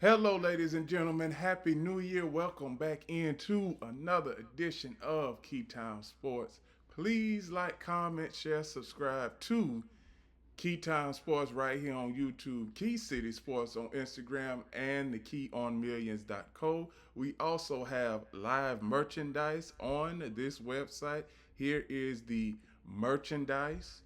Hello, ladies and gentlemen. Happy New Year. Welcome back into another edition of Keytime Sports. Please like, comment, share, subscribe to Keytime Sports right here on YouTube, Key City Sports on Instagram, and the keyonmillions.co. We also have live merchandise on this website. Here is the merchandise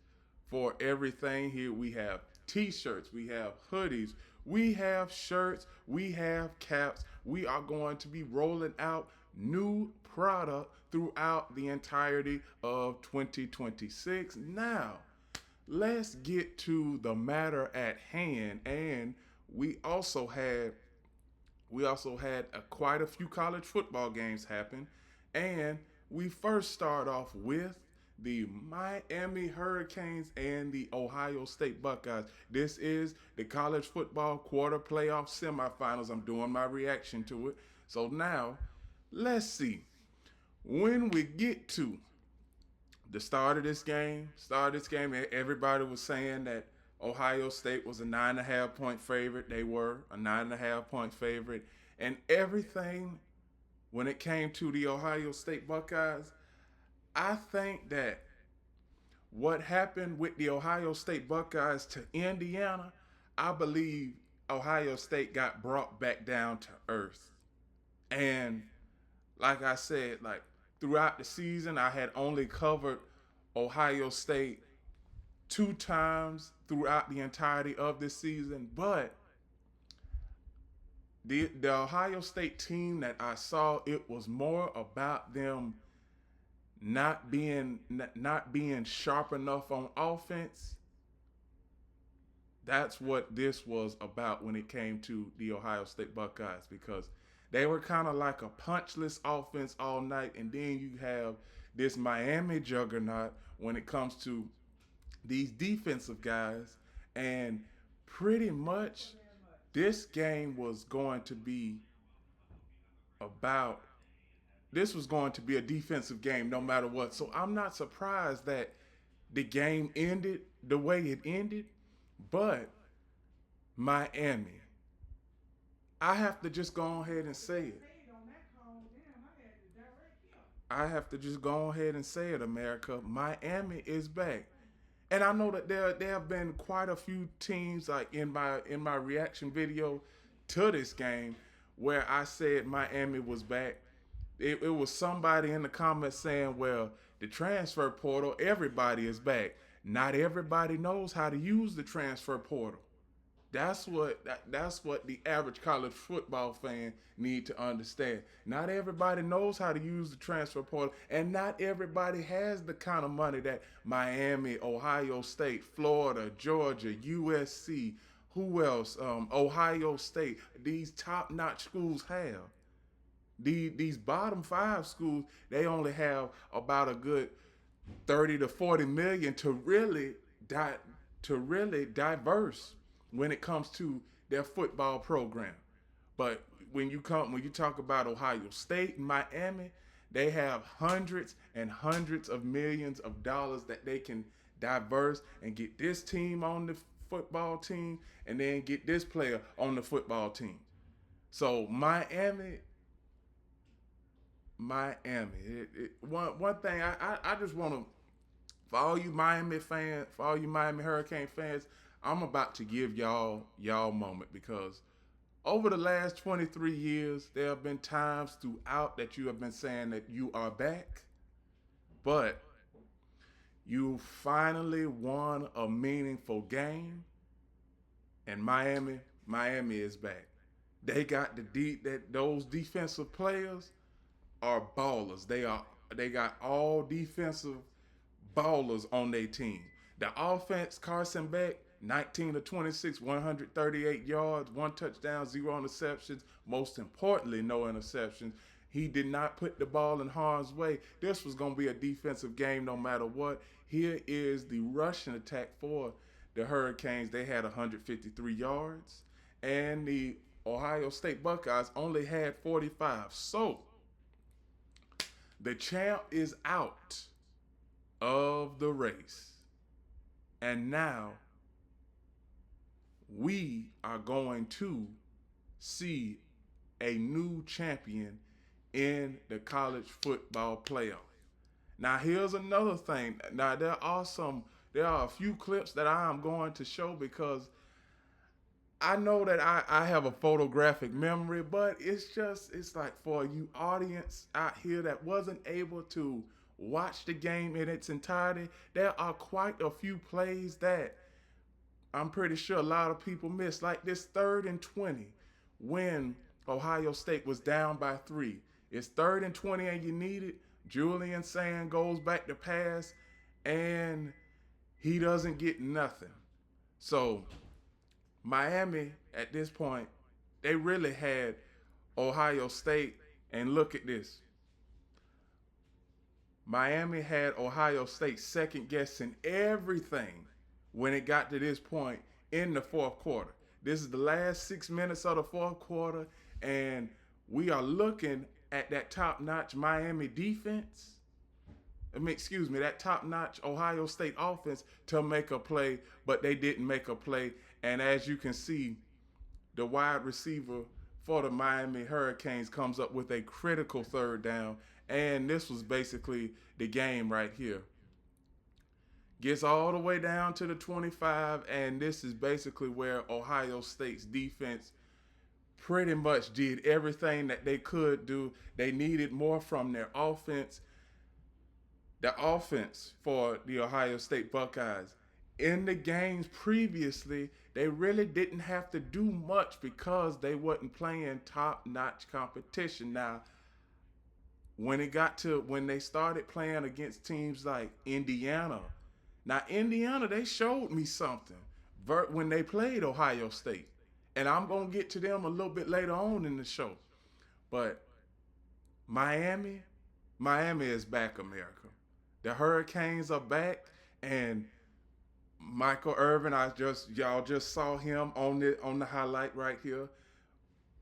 for everything. Here we have t-shirts, we have hoodies, we have shirts, we have caps. We are going to be rolling out new product throughout the entirety of 2026. Now, let's get to the matter at hand. And we also had quite a few college football games happen, and we first start off with the Miami Hurricanes and the Ohio State Buckeyes. This is the college football quarter playoff semifinals. I'm doing my reaction to it. So now, let's see. When we get to the start of this game, everybody was saying that Ohio State was a 9.5 point favorite. They were a 9.5 point favorite. And everything when it came to the Ohio State Buckeyes, I think that what happened with the Ohio State Buckeyes to Indiana, I believe Ohio State got brought back down to earth. And like I said, like throughout the season, I had only covered Ohio State two times throughout the entirety of this season, but the Ohio State team that I saw, it was more about them not being sharp enough on offense. That's what this was about when it came to the Ohio State Buckeyes, because they were kind of like a punchless offense all night, and then you have this Miami juggernaut when it comes to these defensive guys, and pretty much this game was going to be about this was going to be a defensive game no matter what. So I'm not surprised that the game ended the way it ended, but Miami, I have to just go ahead and say it. I have to just go ahead and say it, America. Miami is back. And I know that there have been quite a few teams like in my reaction video to this game where I said Miami was back. It was somebody in the comments saying, well, the transfer portal, everybody is back. Not everybody knows how to use the transfer portal. That's what the average college football fan need to understand. Not everybody knows how to use the transfer portal, and not everybody has the kind of money that Miami, Ohio State, Florida, Georgia, USC, who else? Ohio State. These top-notch schools have. These bottom five schools, they only have about a good 30 to 40 million to really diverse when it comes to their football program. But when you talk about Ohio State and Miami, they have hundreds and hundreds of millions of dollars that they can diverse and get this team on the football team and then get this player on the football team. So Miami. One thing I just want to, for all you Miami fans, for all you Miami Hurricane fans, I'm about to give y'all moment, because over the last 23 years, there have been times throughout that you have been saying that you are back, but you finally won a meaningful game, and Miami is back. They got that those defensive players are ballers. They got all defensive ballers on their team. The offense, Carson Beck, 19 to 26, 138 yards, one touchdown, zero interceptions. Most importantly, no interceptions. He did not put the ball in harm's way. This was going to be a defensive game no matter what. Here is the rushing attack for the Hurricanes. They had 153 yards, and the Ohio State Buckeyes only had 45. So the champ is out of the race. And now we are going to see a new champion in the college football playoff. Now here's another thing. Now there are a few clips that I am going to show because I know that I have a photographic memory, but it's like for you audience out here that wasn't able to watch the game in its entirety, there are quite a few plays that I'm pretty sure a lot of people missed. Like this 3rd and 20 when Ohio State was down by 3. It's 3rd and 20 and you need it. Julian Sand goes back to pass and he doesn't get nothing. So Miami at this point, they really had Ohio State, and look at this. Miami had Ohio State second guessing everything when it got to this point in the fourth quarter. This is the last 6 minutes of the fourth quarter, and we are looking at that top-notch Miami defense. That top-notch Ohio State offense to make a play, but they didn't make a play. And as you can see, the wide receiver for the Miami Hurricanes comes up with a critical 3rd down. And this was basically the game right here. Gets all the way down to the 25, and this is basically where Ohio State's defense pretty much did everything that they could do. They needed more from their offense. The offense for the Ohio State Buckeyes in the games previously, they really didn't have to do much because they wasn't playing top-notch competition. Now, when they started playing against teams like Indiana, they showed me something when they played Ohio State. And I'm going to get to them a little bit later on in the show. But Miami is back, America. The Hurricanes are back, and Michael Irvin, y'all just saw him on the highlight right here.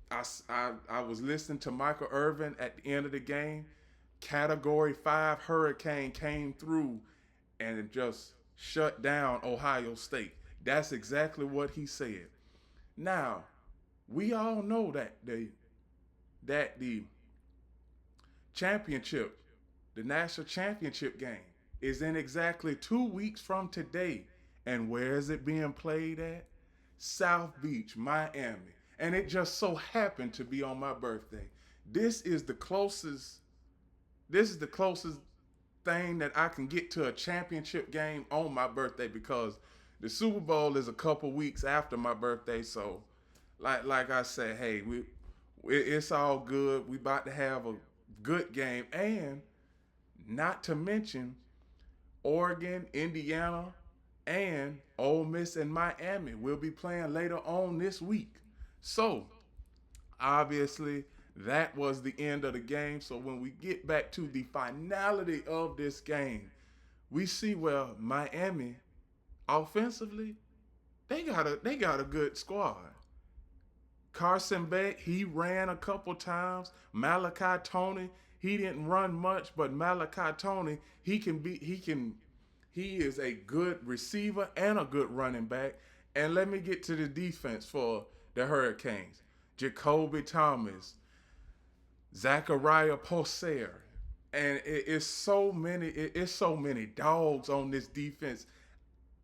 I was listening to Michael Irvin at the end of the game. Category 5 hurricane came through and just shut down Ohio State. That's exactly what he said. Now, we all know that the championship, the national championship game, is in exactly 2 weeks from today. And where is it being played at? South Beach, Miami. And it just so happened to be on my birthday. This is the closest thing that I can get to a championship game on my birthday, because the Super Bowl is a couple weeks after my birthday. So like I said, hey, it's all good. We about to have a good game. And not to mention Oregon, Indiana, and Ole Miss and Miami will be playing later on this week. So, obviously, that was the end of the game. So when we get back to the finality of this game, we see where Miami, offensively, they got a good squad. Carson Beck, he ran a couple times. Malachi Tony, he didn't run much, but Malachi Tony, he is a good receiver and a good running back. And let me get to the defense for the Hurricanes. Jacoby Thomas, Zachariah Poser, and it's so many dogs on this defense.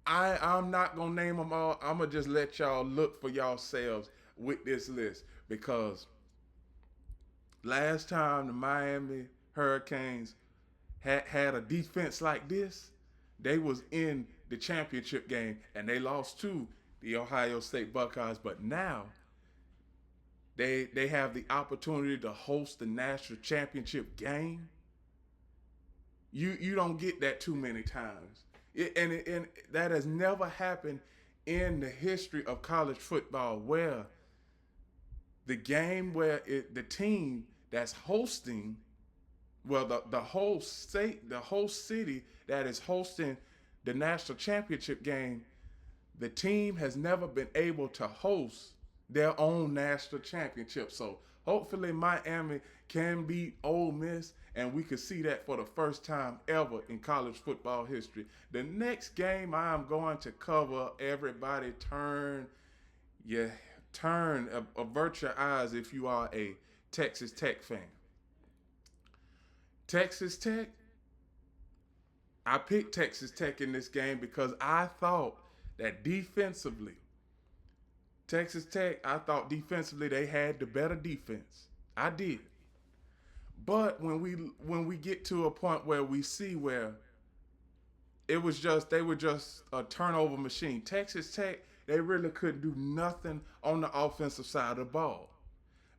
I'm not gonna name them all. I'm gonna just let y'all look for yourselves with this list, because last time the Miami Hurricanes had a defense like this, they was in the championship game and they lost to the Ohio State Buckeyes. But now they have the opportunity to host the national championship game. You don't get that too many times. And that has never happened in the history of college football, where the game where the team that's hosting, well, the whole state, the whole city that is hosting the national championship game, the team has never been able to host their own national championship. So hopefully Miami can beat Ole Miss, and we could see that for the first time ever in college football history. The next game I'm going to cover, everybody turn your avert your eyes if you are a Texas Tech fan. Texas Tech, I picked Texas Tech in this game because I thought that defensively, Texas Tech, I thought defensively they had the better defense. I did. But when we get to a point where we see where they were just a turnover machine. Texas Tech, they really couldn't do nothing on the offensive side of the ball.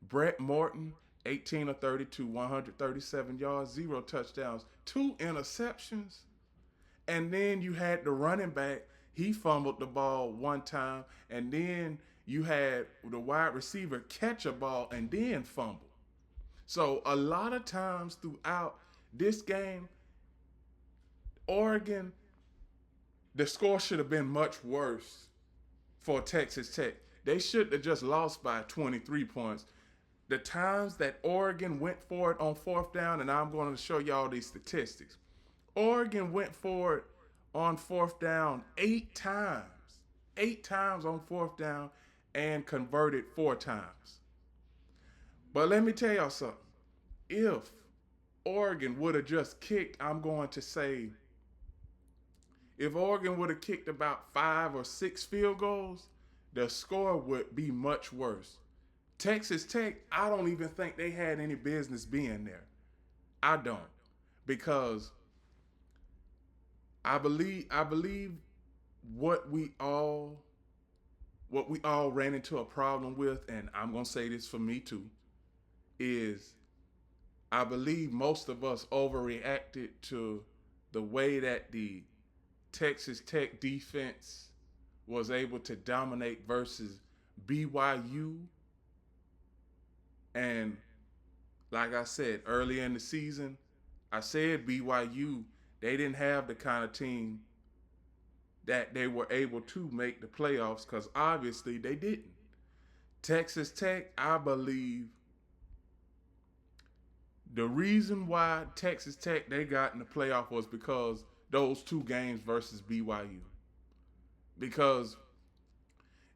Brett Morton, 18 of 32, 137 yards, 0 touchdowns, 2 interceptions. And then you had the running back, he fumbled the ball one time, and then you had the wide receiver catch a ball and then fumble. So a lot of times throughout this game, Oregon, the score should have been much worse for Texas Tech. They should have just lost by 23 points. The times that Oregon went for it on fourth down, and I'm going to show y'all these statistics. Oregon went for it on fourth down 8 times. 8 times on fourth down and converted 4 times. But let me tell y'all something. If Oregon would have just kicked, I'm going to say, if Oregon would have kicked about 5 or 6 field goals, the score would be much worse. Texas Tech, I don't even think they had any business being there. I don't. Because I believe what we all ran into a problem with, and I'm going to say this for me too, is I believe most of us overreacted to the way that the Texas Tech defense was able to dominate versus BYU. And like I said, early in the season, I said BYU, they didn't have the kind of team that they were able to make the playoffs because obviously they didn't. Texas Tech, I believe, the reason why Texas Tech, they got in the playoff was because those 2 games versus BYU. Because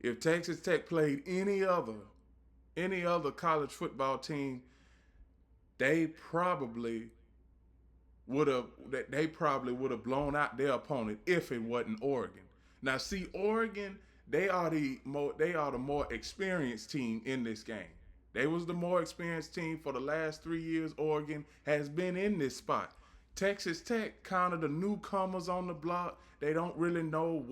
if Texas Tech played any other college football team, they probably would have blown out their opponent if it wasn't Oregon. Now, see, Oregon, they are the more experienced team in this game. They was the more experienced team for the last 3 years. Oregon has been in this spot. Texas Tech, kind of the newcomers on the block. They don't really know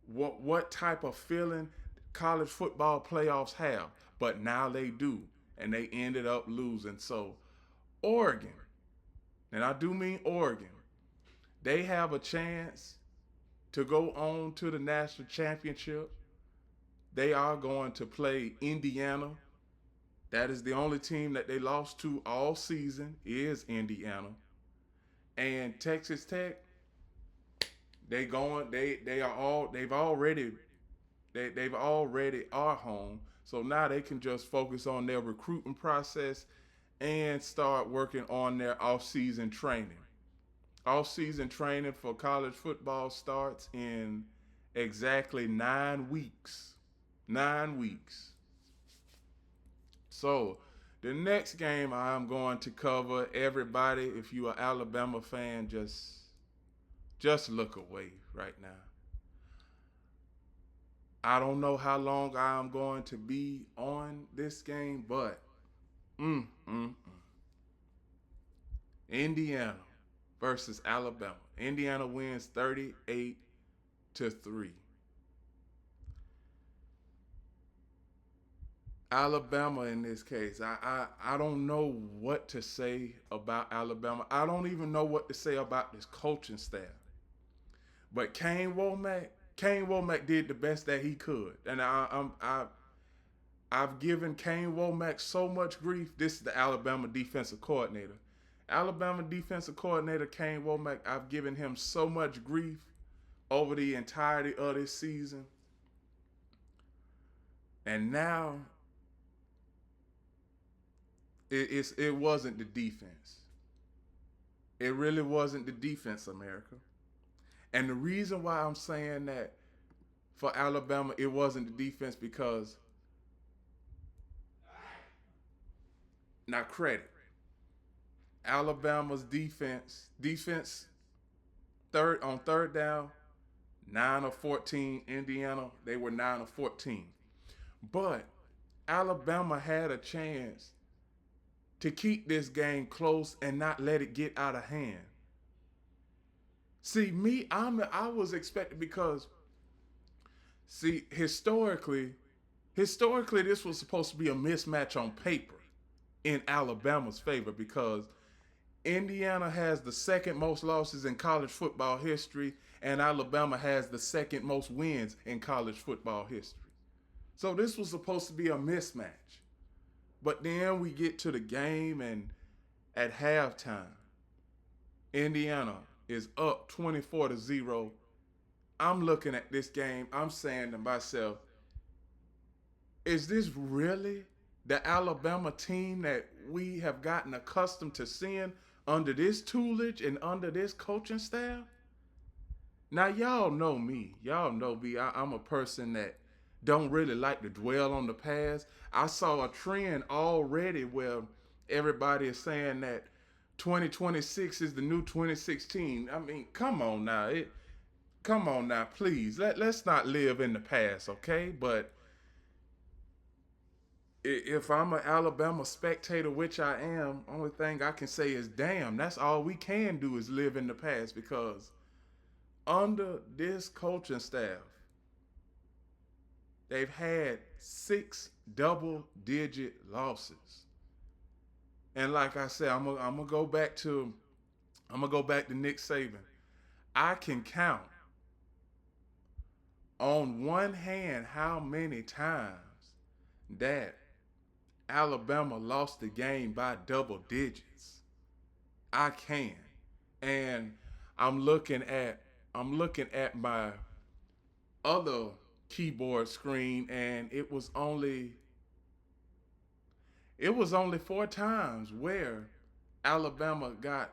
what type of feeling college football playoffs have, but now they do, and they ended up losing. So Oregon, and I do mean Oregon, they have a chance to go on to the national championship. They are going to play Indiana. That is the only team that they lost to all season is Indiana. And Texas Tech, they've already are home. So now they can just focus on their recruiting process and start working on their off-season training. Off-season training for college football starts in exactly 9 weeks. 9 weeks. So the next game I'm going to cover, everybody, if you're an Alabama fan, just look away right now. I don't know how long I'm going to be on this game, but Indiana versus Alabama. Indiana wins 38-3. Alabama in this case, I don't know what to say about Alabama. I don't even know what to say about this coaching staff. But Kane Womack did the best that he could, and I've given Kane Womack so much grief. This is the Alabama defensive coordinator. Alabama defensive coordinator Kane Womack, I've given him so much grief over the entirety of this season. And now it wasn't the defense. It really wasn't the defense, America. And the reason why I'm saying that for Alabama, it wasn't the defense because now credit Alabama's defense third down, 9 of 14. Indiana, they were 9 of 14. But Alabama had a chance to keep this game close and not let it get out of hand. See, I was expecting because see, historically this was supposed to be a mismatch on paper in Alabama's favor because Indiana has the second most losses in college football history, and Alabama has the second most wins in college football history. So this was supposed to be a mismatch. But then we get to the game, and at halftime, Indiana is up 24-0. I'm looking at this game. I'm saying to myself, is this really the Alabama team that we have gotten accustomed to seeing under this tutelage and under this coaching staff? Now, y'all know me. I'm a person that don't really like to dwell on the past. I saw a trend already where everybody is saying that 2026 is the new 2016. I mean, come on now. Come on now, please. Let's not live in the past, okay? But if I'm an Alabama spectator, which I am, only thing I can say is, damn, that's all we can do is live in the past because under this coaching staff, they've had 6 double-digit losses. And like I said, I'm gonna go back to Nick Saban. I can count on one hand how many times that Alabama lost the game by double digits. I can. And I'm looking at my other keyboard screen, and it was only 4 times where Alabama got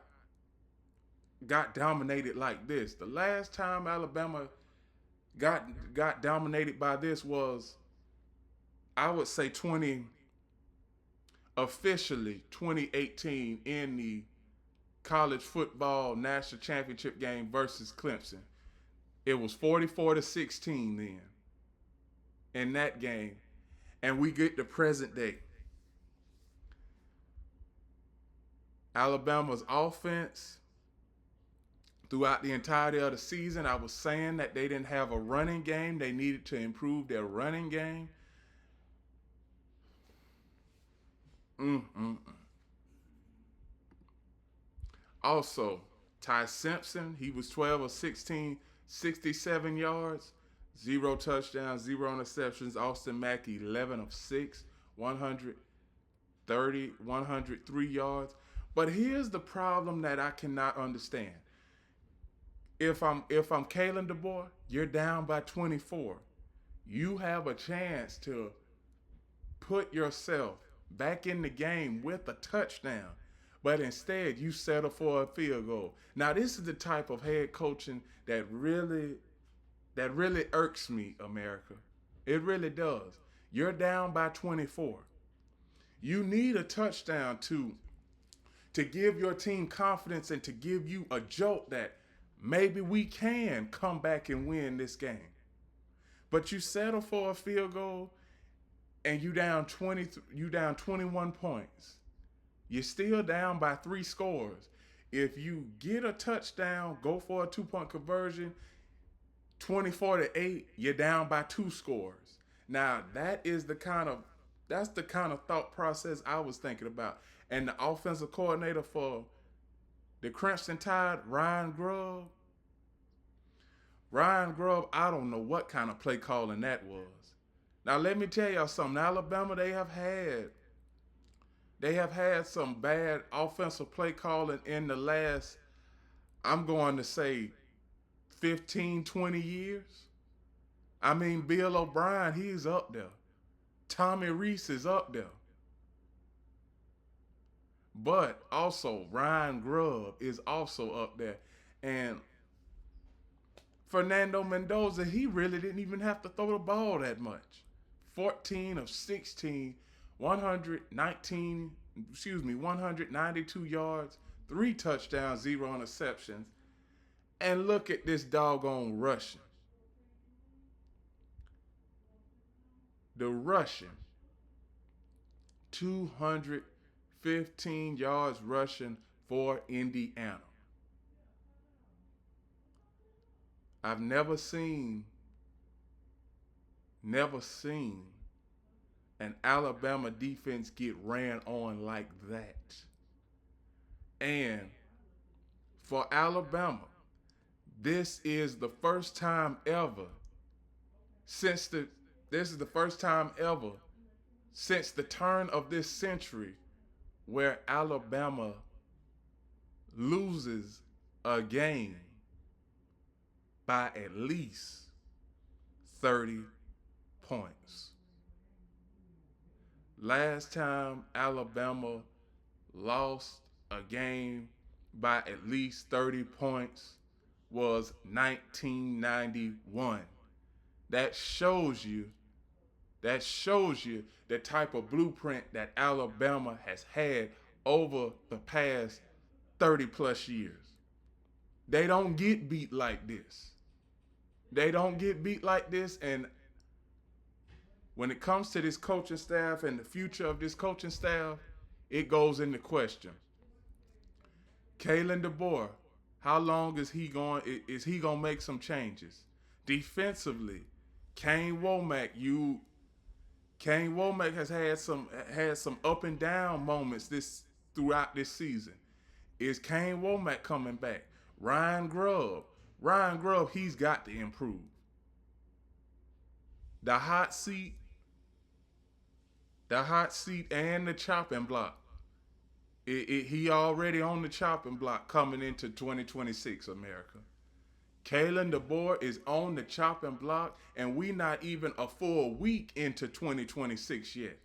dominated like this. The last time Alabama got dominated by this was, I would say, officially 2018 in the college football national championship game versus Clemson. It was 44-16 then in that game. And we get the present day. Alabama's offense throughout the entirety of the season, I was saying that they didn't have a running game. They needed to improve their running game. Also, Ty Simpson, he was 12 of 16, 67 yards, 0 touchdowns, 0 interceptions. Austin Mack, 11 of 6, 103 yards. But here's the problem that I cannot understand. If I'm Keiwond Dowell, you're down by 24. You have a chance to put yourself back in the game with a touchdown, but instead you settle for a field goal. Now, this is the type of head coaching that really irks me, America. It really does. You're down by 24. You need a touchdown to give your team confidence and to give you a jolt that maybe we can come back and win this game. But you settle for a field goal and you down 21 points. You're still down by 3 scores. If you get a touchdown, go for a 2-point conversion, 24-8, you're down by 2 scores. Now, that's the kind of thought process I was thinking about. And the offensive coordinator for the Crimson Tide, Ryan Grubb, I don't know what kind of play calling that was. Now, let me tell y'all something. Alabama, they have had some bad offensive play calling in the last, I'm going to say, 15, 20 years. I mean, Bill O'Brien, he's up there. Tommy Reese is up there. But also, Ryan Grubb is also up there. And Fernando Mendoza, he really didn't even have to throw the ball that much. 14 of 16, 119, 192 yards, 3 touchdowns, 0 interceptions. And look at this doggone rushing. The rushing, 215 yards rushing for Indiana. I've never seen an Alabama defense get ran on like that. And for Alabama, this is the first time ever since the this is the first time ever since the turn of this century where Alabama loses a game by at least 30 points. Last time Alabama lost a game by at least 30 points was 1991. That shows you the type of blueprint that Alabama has had over the past 30 plus years. They don't get beat like this. And when it comes to this coaching staff and the future of this coaching staff, it goes into question. Keiwond Dowell, how long is he going to make some changes? Defensively, Kane Womack has had some up and down moments throughout this season. Is Kane Womack coming back? Ryan Grubb, he's got to improve. The hot seat and the chopping block. He already on the chopping block coming into 2026 America. Keiwond Dowell is on the chopping block, and we not even a full week into 2026 yet.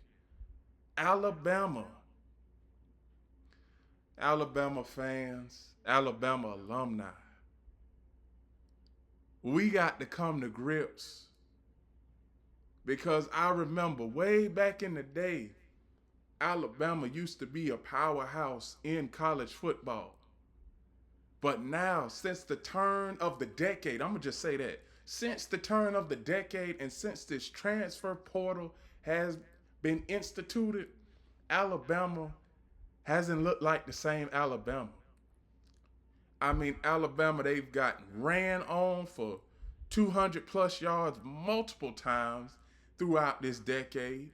Alabama fans, Alabama alumni, we got to come to grips, because I remember way back in the day, Alabama used to be a powerhouse in college football. But now, since the turn of the decade, I'm going to just say that, since the turn of the decade and since this transfer portal has been instituted, Alabama hasn't looked like the same Alabama. I mean, Alabama, they've gotten ran on for 200 plus yards multiple times throughout this decade.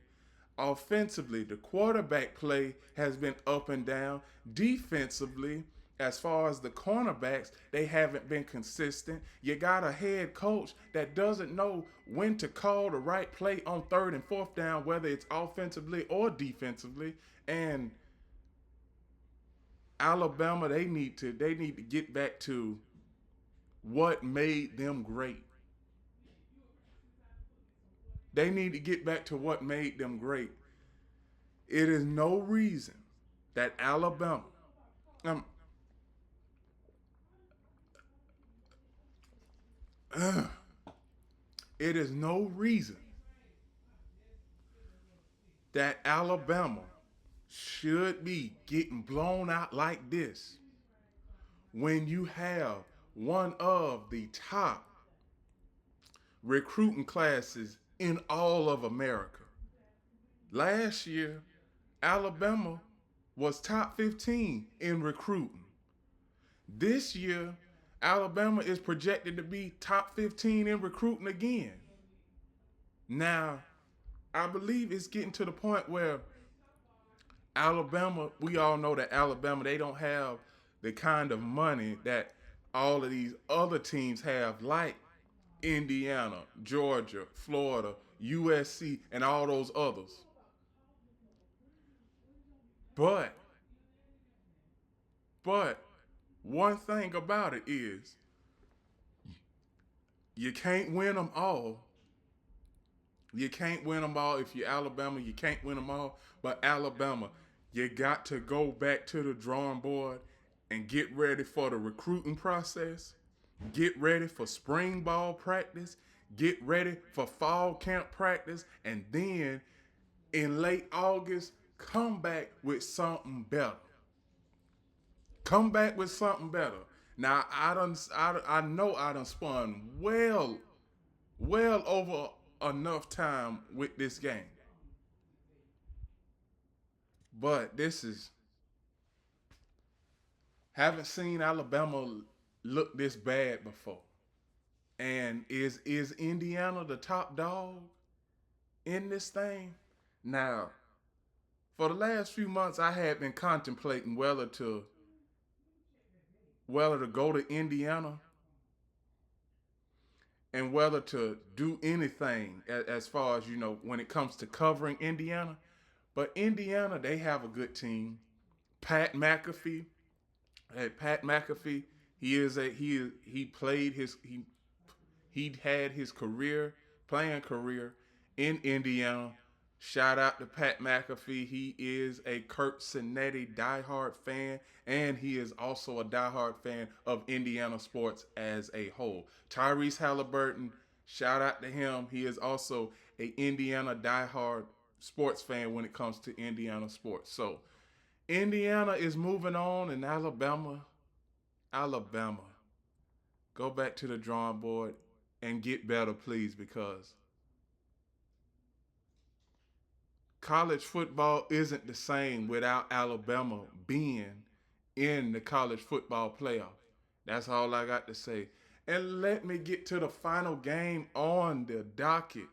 Offensively, the quarterback play has been up and down. Defensively, as far as the cornerbacks, they haven't been consistent. You got a head coach that doesn't know when to call the right play on 3rd and 4th down, whether it's offensively or defensively. And Alabama, they need to get back to what made them great. They need to get back to what made them great. It is no reason that Alabama, it is no reason that Alabama should be getting blown out like this when you have one of the top recruiting classes in all of America. Last year, Alabama was top 15 in recruiting. This year, Alabama is projected to be top 15 in recruiting again. Now, I believe it's getting to the point where Alabama, we all know that Alabama, they don't have the kind of money that all of these other teams have, like Indiana, Georgia, Florida, USC, and all those others. But one thing about it is you can't win them all. You can't win them all. If you're Alabama, you can't win them all. But Alabama, you got to go back to the drawing board and get ready for the recruiting process. get ready for spring ball practice, get ready for fall camp practice, and then in late August, come back with something better. Come back with something better. Now I know I done spun well over enough time with this game. But this is haven't seen Alabama look this bad before. And is Indiana the top dog in this thing? Now, for the last few months I had been contemplating whether to go to Indiana and whether to do anything as far as when it comes to covering Indiana. But Indiana, they have a good team. Pat McAfee, Pat McAfee, he played he had his playing career in Indiana. Shout out to Pat McAfee. He is a Kurt Cinetti diehard fan, and he is also a diehard fan of Indiana sports as a whole. Tyrese Halliburton, shout out to him. He is also a Indiana diehard sports fan when it comes to Indiana sports. So Indiana is moving on, and Alabama, go back to the drawing board and get better, please, because college football isn't the same without Alabama being in the college football playoff. That's all I got to say. And let me get to the final game on the docket.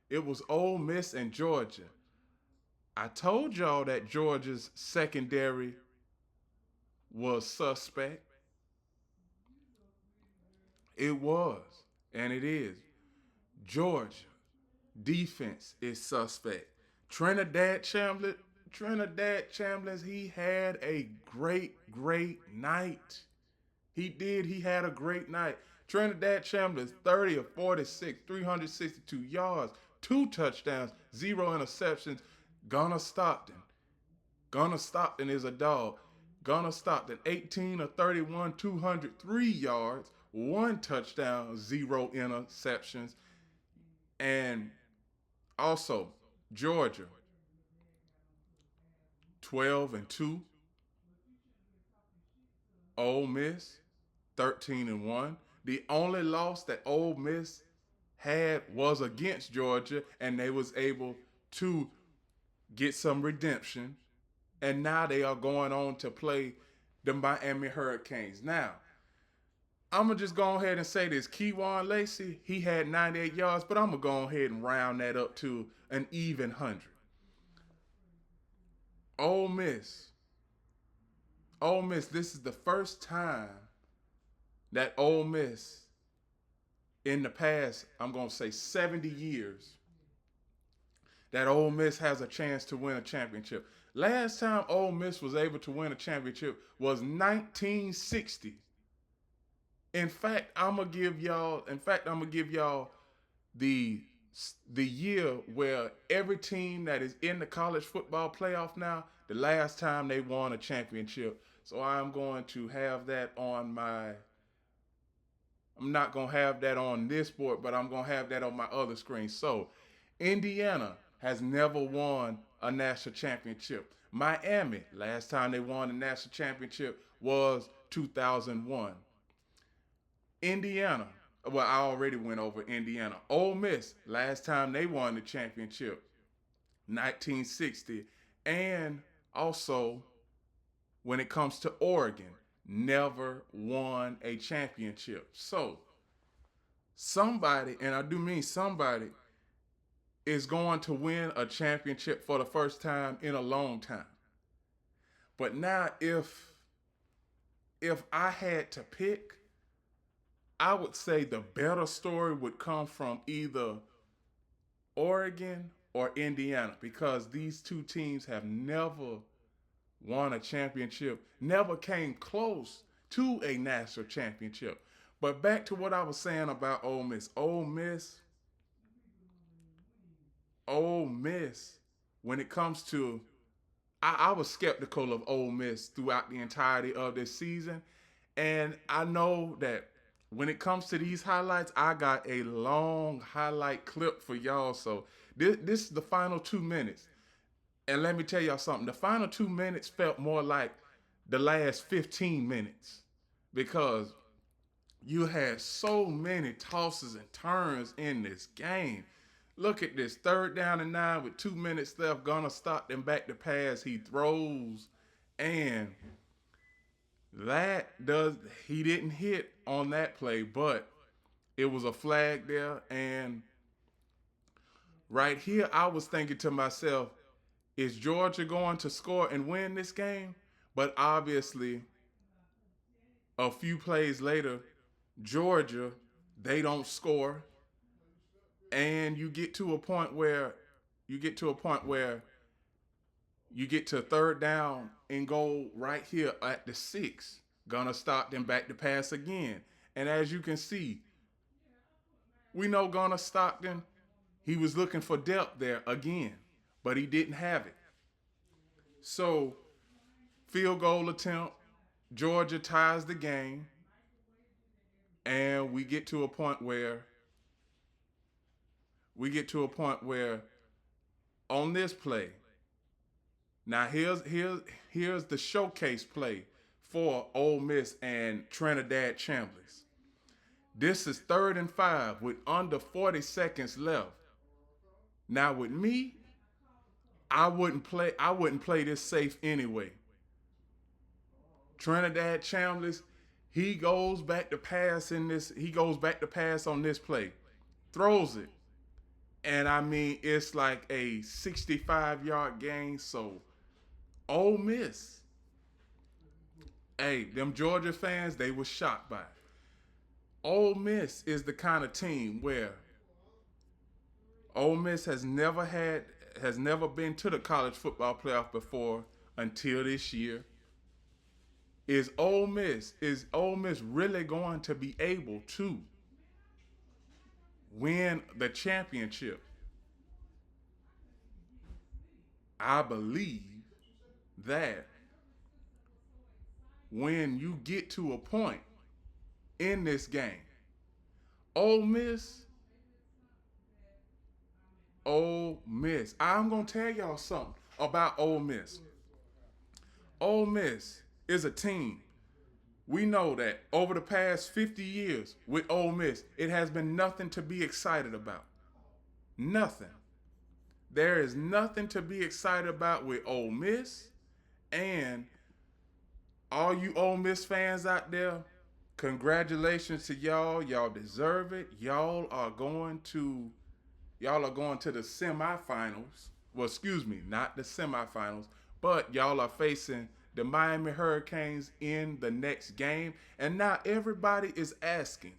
It was Ole Miss and Georgia. I told y'all that Georgia's secondary was suspect. It was, and it is. Georgia defense is suspect. Trinidad Chambliss, he had a great night. He did. He had a great night. Trinidad Chambliss, 30 of 46, 362 yards, 2 touchdowns, 0 interceptions. Gunnar Stockton. Gunnar Stockton is a dog. Gunnar Stockton, 18 of 31, 203 yards, 1 touchdown, 0 interceptions. And also, Georgia, 12-2. Ole Miss, 13-1. The only loss that Ole Miss had was against Georgia, and they was able to get some redemption. And now they are going on to play the Miami Hurricanes. Now, I'm going to just go ahead and say this. Keywan Lacey, he had 98 yards, but I'm going to go ahead and round that up to an even 100. Ole Miss, this is the first time that Ole Miss in the past, I'm going to say 70 years, that Ole Miss has a chance to win a championship. Last time Ole Miss was able to win a championship was 1960. In fact, I'm gonna give y'all the year where every team that is in the college football playoff now, the last time they won a championship. So I'm going to have that on I'm not going to have that on this board, but I'm going to have that on my other screen. So Indiana has never won a national championship. Miami, last time they won a national championship was 2001. Indiana, well, I already went over Indiana. Ole Miss, last time they won the championship, 1960. And also, when it comes to Oregon, never won a championship. So, somebody, and I do mean somebody, is going to win a championship for the first time in a long time. But now, if I had to pick, I would say the better story would come from either Oregon or Indiana, because these two teams have never won a championship, never came close to a national championship. But back to what I was saying about Ole Miss. Ole Miss, when it comes to, I was skeptical of Ole Miss throughout the entirety of this season. And I know that when it comes to these highlights, I got a long highlight clip for y'all. So this is the final 2 minutes. And let me tell y'all something. The final 2 minutes felt more like the last 15 minutes because you had so many tosses and turns in this game. Look at this. 3rd down and 9 with 2 minutes left. Gonna stop them back to pass. He throws. And that does he didn't hit on that play, but it was a flag there. And right here, I was thinking to myself, is Georgia going to score and win this game? But obviously, a few plays later, Georgia, they don't score. And you get to a point where you get to 3rd down and goal right here at the 6. Gonna stop them back to pass again. And as you can see, we know Gunnar Stockton, he was looking for depth there again, but he didn't have it. So, field goal attempt, Georgia ties the game, and we get to a point where on this play, now here's the showcase play for Ole Miss and Trinidad Chambliss. This is 3rd and 5 with under 40 seconds left. Now with me, I wouldn't play this safe anyway. Trinidad Chambliss, he goes back to pass on this play. Throws it. And I mean, it's like a 65-yard gain. So, Ole Miss, hey, them Georgia fans, they were shocked by it. Ole Miss is the kind of team where Ole Miss has never been to the college football playoff before until this year. Is Ole Miss really going to be able to win the championship? I believe that when you get to a point in this game, Ole Miss, I'm going to tell y'all something about Ole Miss. Ole Miss is a team. We know that over the past 50 years with Ole Miss, it has been nothing to be excited about. Nothing. There is nothing to be excited about with Ole Miss. And all you Ole Miss fans out there, congratulations to y'all. Y'all deserve it. Y'all are going to the semifinals. Well, excuse me, not the semifinals, but y'all are facing the Miami Hurricanes in the next game. And now everybody is asking,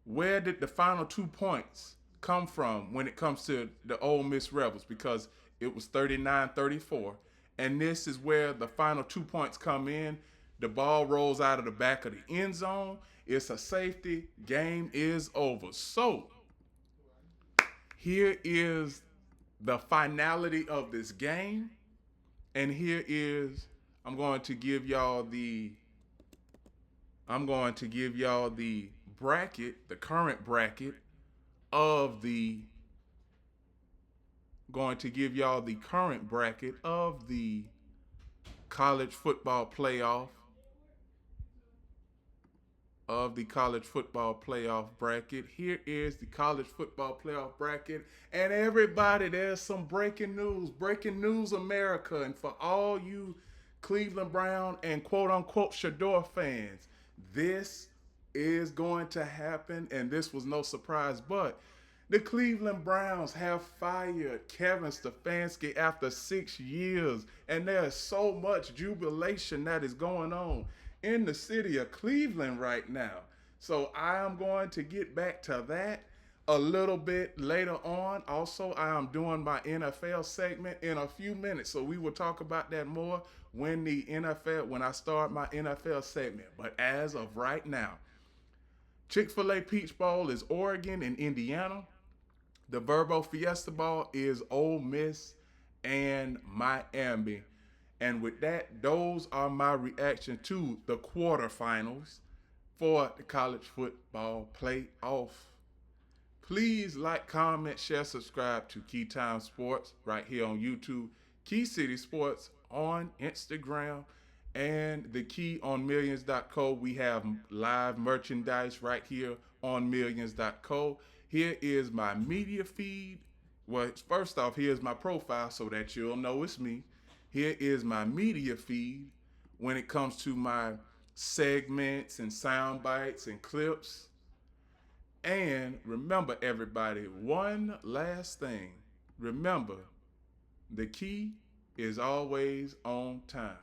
where did the final 2 points come from when it comes to the Ole Miss Rebels? Because it was 39-34. And this is where the final 2 points come in. The ball rolls out of the back of the end zone. It's a safety. Game is over. So, here is the finality of this game. And here is, I'm going to give y'all the bracket, the current bracket of the college football playoff bracket. Here is the college football playoff bracket. And everybody, there's some breaking news America. And for all you Cleveland Brown and quote-unquote Shador fans, this is going to happen, and this was no surprise, but the Cleveland Browns have fired Kevin Stefanski after 6 years, and there's so much jubilation that is going on in the city of Cleveland right now. So I am going to get back to that a little bit later on. Also, I am doing my NFL segment in a few minutes, so we will talk about that more when I start my NFL segment. But as of right now, Chick-fil-A Peach Bowl is Oregon and Indiana. The Verbo Fiesta Bowl is Ole Miss and Miami. And with that, those are my reaction to the quarterfinals. for the college football playoff. Please like, comment, share, subscribe to Keytime Sports right here on YouTube, Key City Sports on Instagram, and the Key on Millions.co. We have live merchandise right here on Millions.co. Here is my media feed. Well, first off, here's my profile so that you'll know it's me. Here is my media feed when it comes to my segments and sound bites and clips. And remember, everybody, one last thing. Remember, the key is always on time.